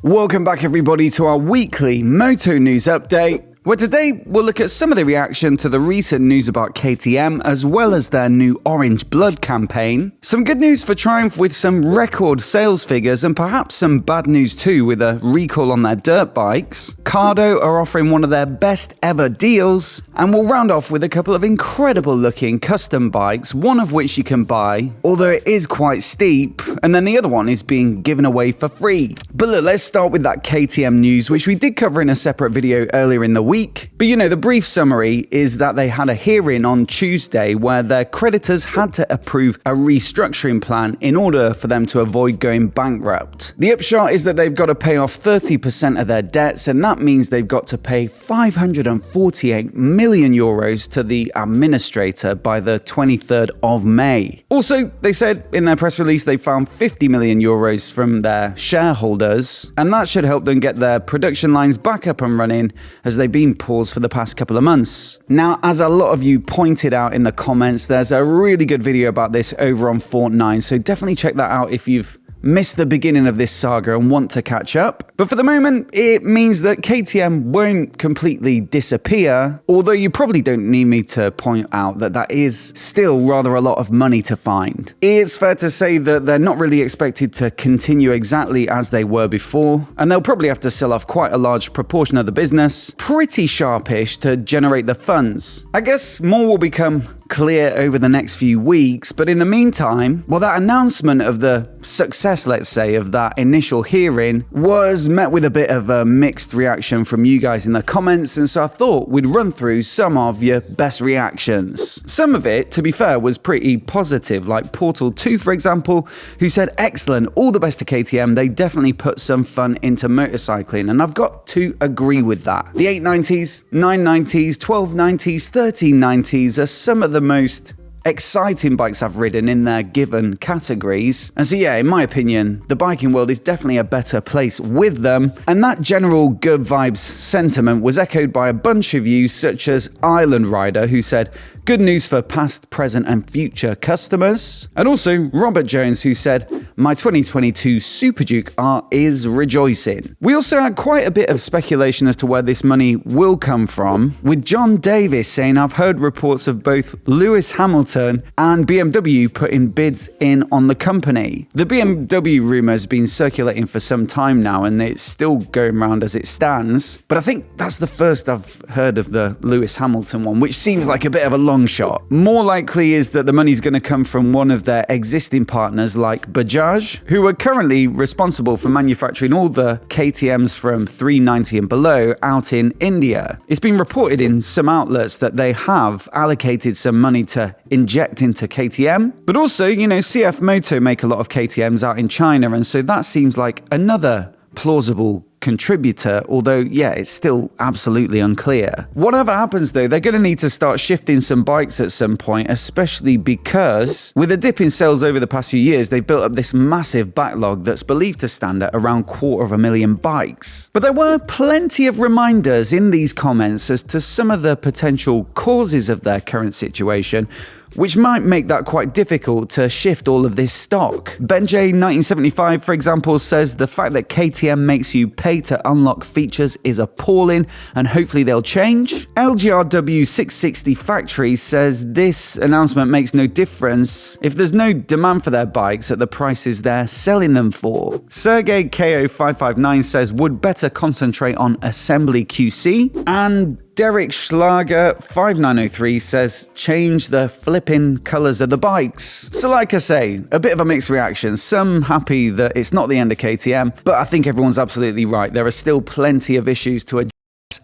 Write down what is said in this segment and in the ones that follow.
Welcome back everybody to our weekly Moto News Update, where today we'll look at some of the reaction to the recent news about KTM as well as their new Orange Blood campaign, some good news for Triumph with some record sales figures and perhaps some bad news too with a recall on their dirt bikes. Cardo are offering one of their best ever deals, and we'll round off with a couple of incredible looking custom bikes, one of which you can buy, although it is quite steep, and then the other one is being given away for free. But look, let's start with that KTM news, which we did cover in a separate video earlier in the week. But the brief summary is that they had a hearing on Tuesday where their creditors had to approve a restructuring plan in order for them to avoid going bankrupt. The upshot is that they've got to pay off 30% of their debts, and that means they've got to pay 548 million euros to the administrator by the 23rd of May. Also, they said in their press release they found 50 million euros from their shareholders, and that should help them get their production lines back up and running as they've been paused for the past couple of months. Now, as a lot of you pointed out in the comments, there's a really good video about this over on Fortnine, so definitely check that out if you've missed the beginning of this saga and want to catch up. But for the moment, it means that KTM won't completely disappear, although you probably don't need me to point out that that is still rather a lot of money to find. It's fair to say that they're not really expected to continue exactly as they were before, and they'll probably have to sell off quite a large proportion of the business, pretty sharpish, to generate the funds. I guess more will become clear over the next few weeks, but in the meantime, well, that announcement of the success, let's say, of that initial hearing was met with a bit of a mixed reaction from you guys in the comments, and so I thought we'd run through some of your best reactions. Some of it, to be fair, was pretty positive, like Portal2, for example, who said, "Excellent, all the best to KTM, they definitely put some fun into motorcycling," and I've got to agree with that. The 890s, 990s, 1290s, 1390s are some of the most exciting bikes I've ridden in their given categories. And so yeah, in my opinion, the biking world is definitely a better place with them. And that general good vibes sentiment was echoed by a bunch of you, such as Island Rider, who said, "Good news for past, present and future customers." And also Robert Jones, who said, "My 2022 Super Duke R is rejoicing." We also had quite a bit of speculation as to where this money will come from, with John Davis saying, "I've heard reports of both Lewis Hamilton and BMW putting bids in on the company." The BMW rumour has been circulating for some time now, and it's still going around as it stands. But I think that's the first I've heard of the Lewis Hamilton one, which seems like a bit of a long shot. More likely is that the money's going to come from one of their existing partners like Bajaj, who are currently responsible for manufacturing all the KTMs from 390 and below out in India. It's been reported in some outlets that they have allocated some money to inject into KTM, but also, CF Moto make a lot of KTMs out in China, and so that seems like another plausible contributor, although yeah, it's still absolutely unclear. Whatever happens though, they're going to need to start shifting some bikes at some point, especially because with a dip in sales over the past few years, they've built up this massive backlog that's believed to stand at around 250,000 bikes. But there were plenty of reminders in these comments as to some of the potential causes of their current situation, which might make that quite difficult to shift all of this stock. Benjay 1975, for example, says the fact that KTM makes you pay to unlock features is appalling, and hopefully they'll change. LGRW 660 Factory says this announcement makes no difference if there's no demand for their bikes at the prices they're selling them for. Sergey KO559 says would better concentrate on assembly QC, and Derek Schlager 5903 says change the flipping colours of the bikes. So like I say, a bit of a mixed reaction. Some happy that it's not the end of KTM, but I think everyone's absolutely right. There are still plenty of issues to address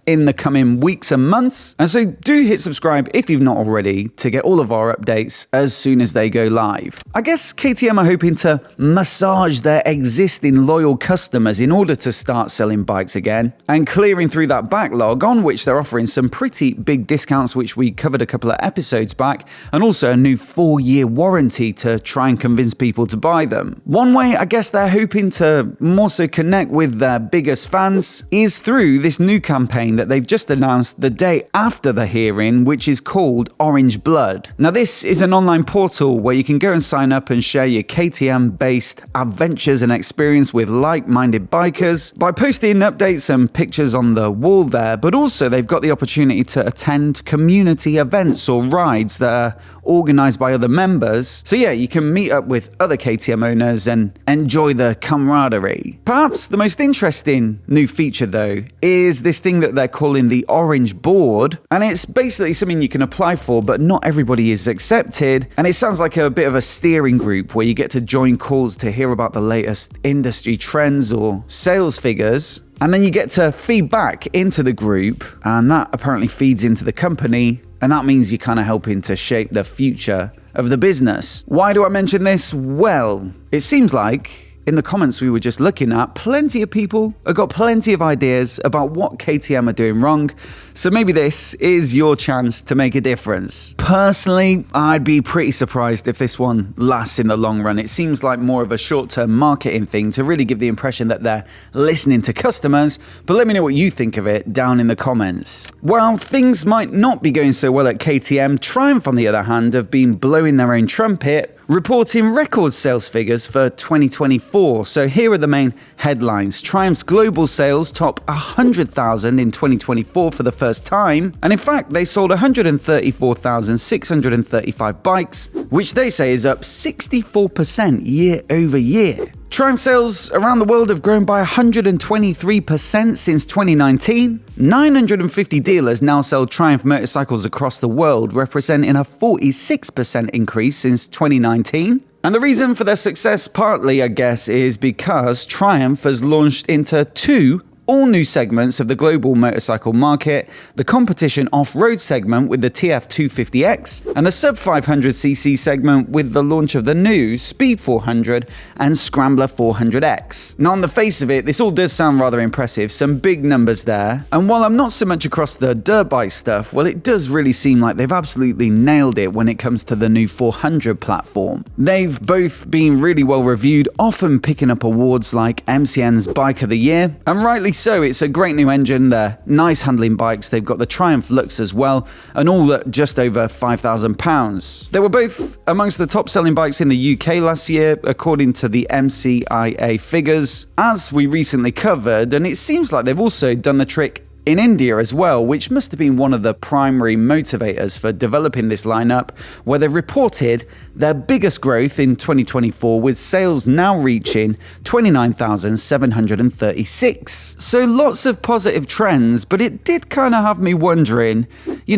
in the coming weeks and months. And so do hit subscribe if you've not already to get all of our updates as soon as they go live. I guess KTM are hoping to massage their existing loyal customers in order to start selling bikes again and clearing through that backlog, on which they're offering some pretty big discounts, which we covered a couple of episodes back, and also a new 4-year warranty to try and convince people to buy them. One way I guess they're hoping to more so connect with their biggest fans is through this new campaign campaign that they've just announced the day after the hearing, which is called Orange Blood. Now, this is an online portal where you can go and sign up and share your KTM-based adventures and experience with like-minded bikers by posting updates and pictures on the wall there, but also they've got the opportunity to attend community events or rides that are organized by other members. So yeah, you can meet up with other KTM owners and enjoy the camaraderie. Perhaps the most interesting new feature though is this thing that they're calling the Orange Board, and it's basically something you can apply for, but not everybody is accepted, and it sounds like a bit of a steering group where you get to join calls to hear about the latest industry trends or sales figures. And then you get to feed back into the group, and that apparently feeds into the company, and that means you're kind of helping to shape the future of the business. Why do I mention this? Well, it seems like in the comments we were just looking at, plenty of people have got plenty of ideas about what KTM are doing wrong, so maybe this is your chance to make a difference. Personally, I'd be pretty surprised if this one lasts in the long run. It seems like more of a short-term marketing thing to really give the impression that they're listening to customers, but let me know what you think of it down in the comments. While things might not be going so well at KTM, Triumph on the other hand have been blowing their own trumpet, reporting record sales figures for 2024. So here are the main headlines. Triumph's global sales top 100,000 in 2024 for the first time. And in fact, they sold 134,635 bikes, which they say is up 64% year over year. Triumph sales around the world have grown by 123% since 2019. 950 dealers now sell Triumph motorcycles across the world, representing a 46% increase since 2019. And the reason for their success, partly, I guess, is because Triumph has launched into two all-new segments of the global motorcycle market: the competition off-road segment with the TF250X, and the sub-500cc segment with the launch of the new Speed 400 and Scrambler 400X. Now, on the face of it, this all does sound rather impressive, some big numbers there, and while I'm not so much across the dirt bike stuff, well, it does really seem like they've absolutely nailed it when it comes to the new 400 platform. They've both been really well reviewed, often picking up awards like MCN's Bike of the Year, and rightly so. It's a great new engine, they're nice handling bikes, they've got the Triumph Lux as well, and all at just over £5,000. They were both amongst the top selling bikes in the UK last year, according to the MCIA figures, as we recently covered, and it seems like they've also done the trick in India as well, which must have been one of the primary motivators for developing this lineup, where they've reported their biggest growth in 2024, with sales now reaching 29,736. So lots of positive trends, but it did kind of have me wondering,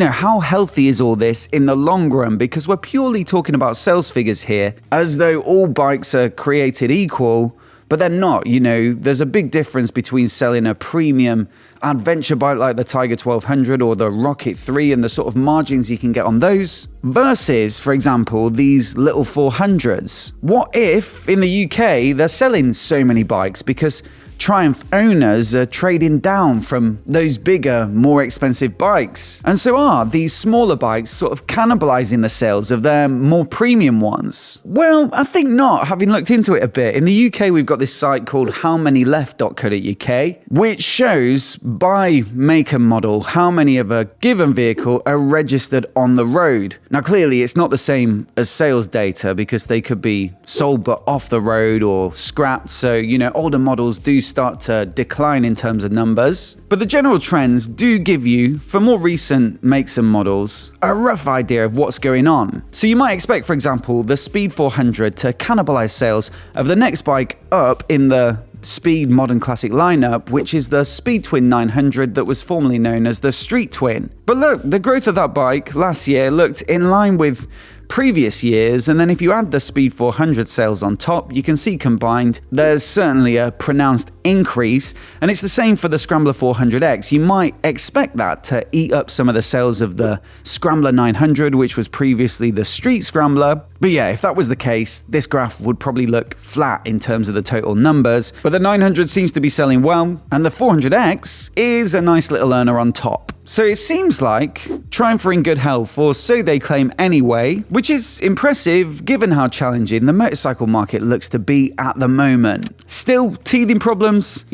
how healthy is all this in the long run? Because we're purely talking about sales figures here, as though all bikes are created equal, but they're not. There's a big difference between selling a premium adventure bike like the Tiger 1200 or the Rocket 3 and the sort of margins you can get on those, versus, for example, these little 400s. What if in the UK they're selling so many bikes because Triumph owners are trading down from those bigger, more expensive bikes? And so are these smaller bikes sort of cannibalizing the sales of their more premium ones? Well, I think not, having looked into it a bit. In the UK, we've got this site called howmanyleft.co.uk, which shows by make and model how many of a given vehicle are registered on the road. Now, clearly, it's not the same as sales data because they could be sold but off the road or scrapped. So, older models do start to decline in terms of numbers. But the general trends do give you, for more recent makes and models, a rough idea of what's going on. So you might expect, for example, the Speed 400 to cannibalize sales of the next bike up in the Speed Modern Classic lineup, which is the Speed Twin 900 that was formerly known as the Street Twin. But look, the growth of that bike last year looked in line with previous years, and then if you add the Speed 400 sales on top, you can see combined there's certainly a pronounced increase, and it's the same for the Scrambler 400X. You might expect that to eat up some of the sales of the Scrambler 900, which was previously the Street Scrambler. But yeah, if that was the case, this graph would probably look flat in terms of the total numbers, but the 900 seems to be selling well, and the 400X is a nice little earner on top. So it seems like Triumph are in good health, or so they claim anyway, which is impressive given how challenging the motorcycle market looks to be at the moment. Still, teething problems problems,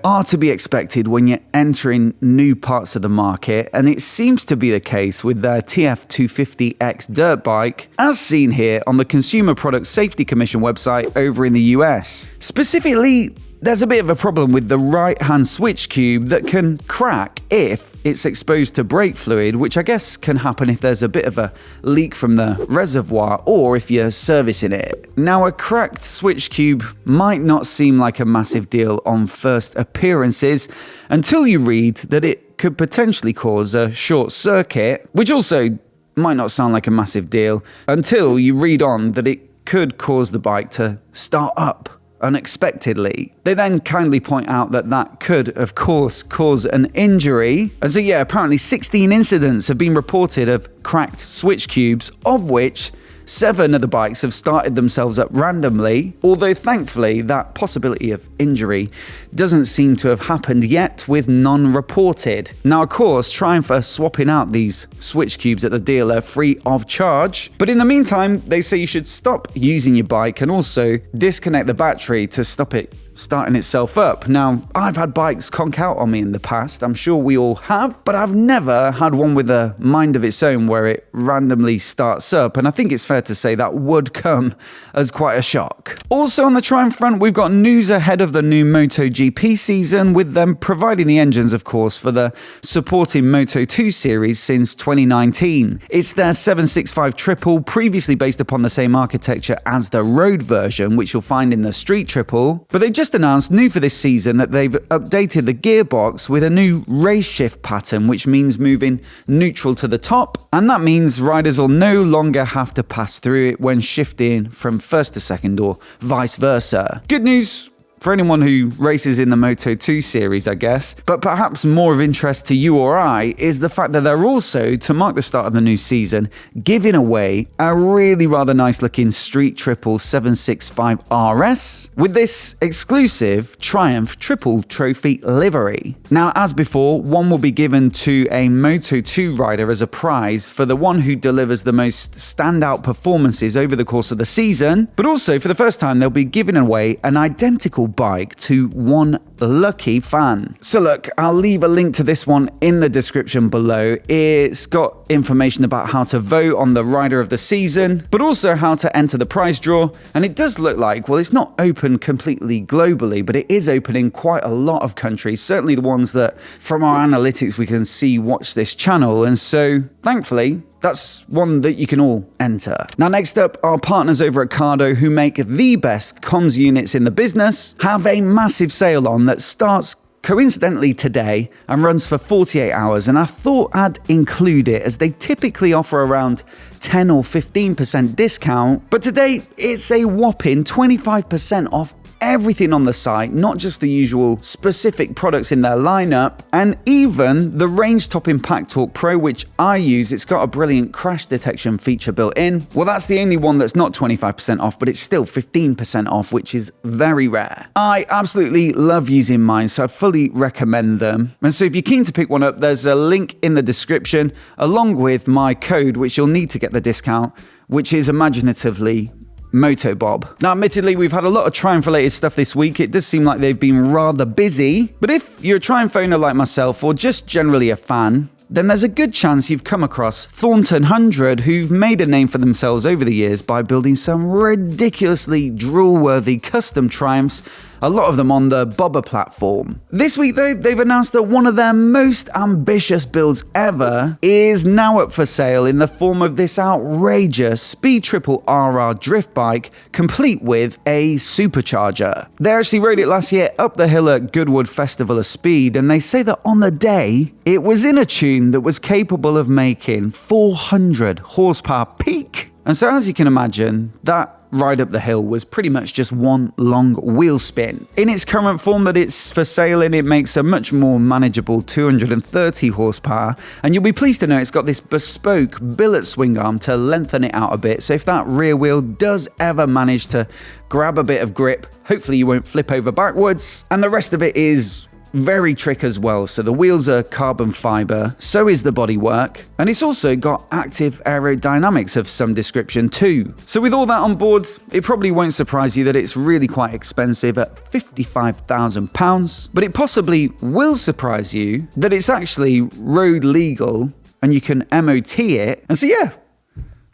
are to be expected when you're entering new parts of the market, and it seems to be the case with their TF250X dirt bike, as seen here on the Consumer Product Safety Commission website over in the US. Specifically, there's a bit of a problem with the right-hand switch cube that can crack if it's exposed to brake fluid, which I guess can happen if there's a bit of a leak from the reservoir or if you're servicing it. Now, a cracked switch cube might not seem like a massive deal on first appearances until you read that it could potentially cause a short circuit, which also might not sound like a massive deal until you read on that it could cause the bike to start up unexpectedly. They then kindly point out that could, of course, cause an injury. And so, apparently 16 incidents have been reported of cracked switch cubes, of which 7 of the bikes have started themselves up randomly, although thankfully that possibility of injury doesn't seem to have happened yet, with none reported. Now, of course, trying for swapping out these switch cubes at the dealer free of charge, but in the meantime, they say you should stop using your bike and also disconnect the battery to stop it starting itself up. Now, I've had bikes conk out on me in the past, I'm sure we all have, but I've never had one with a mind of its own where it randomly starts up, and I think it's fair to say that would come as quite a shock. Also on the Triumph front, we've got news ahead of the new MotoGP season, with them providing the engines, of course, for the supporting Moto 2 series since 2019. It's their 765 triple, previously based upon the same architecture as the road version, which you'll find in the street triple, but they just announced new for this season that they've updated the gearbox with a new race shift pattern, which means moving neutral to the top, and that means riders will no longer have to pass through it when shifting from first to second or vice versa. Good news for anyone who races in the Moto 2 series, I guess. But perhaps more of interest to you or I is the fact that they're also, to mark the start of the new season, giving away a really rather nice looking Street Triple 765 RS with this exclusive Triumph Triple Trophy livery. Now, as before, one will be given to a Moto 2 rider as a prize for the one who delivers the most standout performances over the course of the season, but also for the first time they'll be giving away an identical bike to one lucky fan. So look, I'll leave a link to this one in the description below. It's got information about how to vote on the rider of the season, but also how to enter the prize draw. And it does look like, well, it's not open completely globally, but it is open in quite a lot of countries, certainly the ones that from our analytics we can see watch this channel. And so thankfully, that's one that you can all enter. Now, next up, our partners over at Cardo, who make the best comms units in the business, have a massive sale on that starts coincidentally today and runs for 48 hours. And I thought I'd include it as they typically offer around 10 or 15% discount. But today, it's a whopping 25% off everything on the site, not just the usual specific products in their lineup, and even the Range Top Impact Torque Pro, which I use. It's got a brilliant crash detection feature built in. Well, that's the only one that's not 25% off, but it's still 15% off, which is very rare. I absolutely love using mine, so I fully recommend them. And so if you're keen to pick one up, there's a link in the description, along with my code, which you'll need to get the discount, which is imaginatively MOTOBOB. Now, admittedly, we've had a lot of Triumph-related stuff this week. It does seem like they've been rather busy. But if you're a Triumph owner like myself, or just generally a fan, then there's a good chance you've come across Thornton 100, who've made a name for themselves over the years by building some ridiculously drool-worthy custom Triumphs, a lot of them on the Bobber platform. This week, though, they've announced that one of their most ambitious builds ever is now up for sale in the form of this outrageous Speed Triple RR drift bike, complete with a supercharger. They actually rode it last year up the hill at Goodwood Festival of Speed, and they say that on the day, it was in a tune that was capable of making 400 horsepower peak. And so, as you can imagine, that ride up the hill was pretty much just one long wheel spin. In its current form that it's for sale in, it makes a much more manageable 230 horsepower, and you'll be pleased to know it's got this bespoke billet swing arm to lengthen it out a bit, so if that rear wheel does ever manage to grab a bit of grip, hopefully you won't flip over backwards, and the rest of it is very trick as well. So the wheels are carbon fiber, so is the bodywork, and it's also got active aerodynamics of some description too. So with all that on board, it probably won't surprise you that it's really quite expensive at £55,000, but it possibly will surprise you that it's actually road legal and you can MOT it. And so yeah,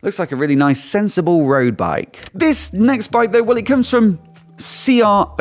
looks like a really nice, sensible road bike. This next bike though, well, it comes from Kroig,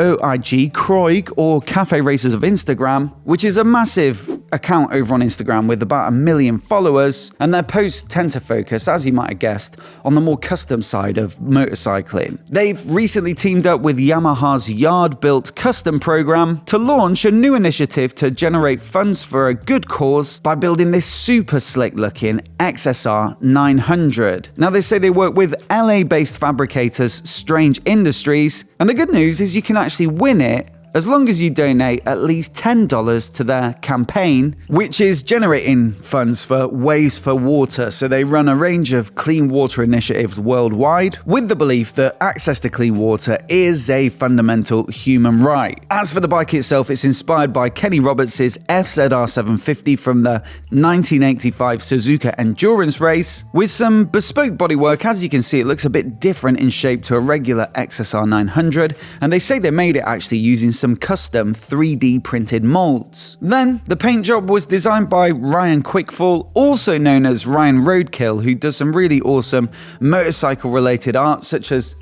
or Cafe Racers of Instagram, which is a massive account over on Instagram with about 1 million followers, and their posts tend to focus, as you might have guessed, on the more custom side of motorcycling. They've recently teamed up with Yamaha's Yard-Built Custom program to launch a new initiative to generate funds for a good cause by building this super slick looking XSR900. Now they say they work with LA-based fabricators Strange Industries, and the good news is you can actually win it as long as you donate at least $10 to their campaign, which is generating funds for Waves for Water. So they run a range of clean water initiatives worldwide with the belief that access to clean water is a fundamental human right. As for the bike itself, it's inspired by Kenny Roberts' FZR750 from the 1985 Suzuka Endurance race, with some bespoke bodywork. As you can see, it looks a bit different in shape to a regular XSR900, and they say they made it actually using some custom 3D printed molds. Then, the paint job was designed by Ryan Quickfall, also known as Ryan Roadkill, who does some really awesome motorcycle related art, such as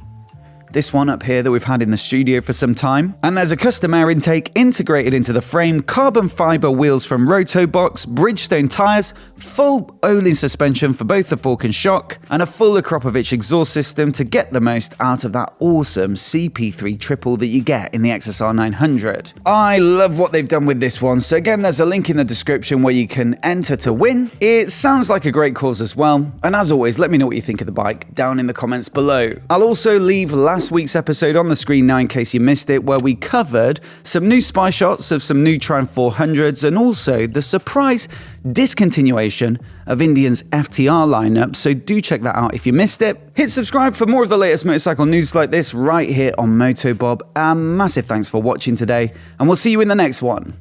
this one up here that we've had in the studio for some time. And there's a custom air intake integrated into the frame, carbon fiber wheels from MOTOBOB, Bridgestone tires, full Olin suspension for both the fork and shock, and a full Akropovich exhaust system to get the most out of that awesome CP3 triple that you get in the XSR900. I love what they've done with this one, so again, there's a link in the description where you can enter to win. It sounds like a great cause as well, and as always, let me know what you think of the bike down in the comments below. I'll also leave last week's episode on the screen now in case you missed it, where we covered some new spy shots of some new Triumph 400s and also the surprise discontinuation of Indian's FTR lineup, so do check that out if you missed it. Hit subscribe for more of the latest motorcycle news like this right here on MOTOBOB. Massive thanks for watching today, and we'll see you in the next one.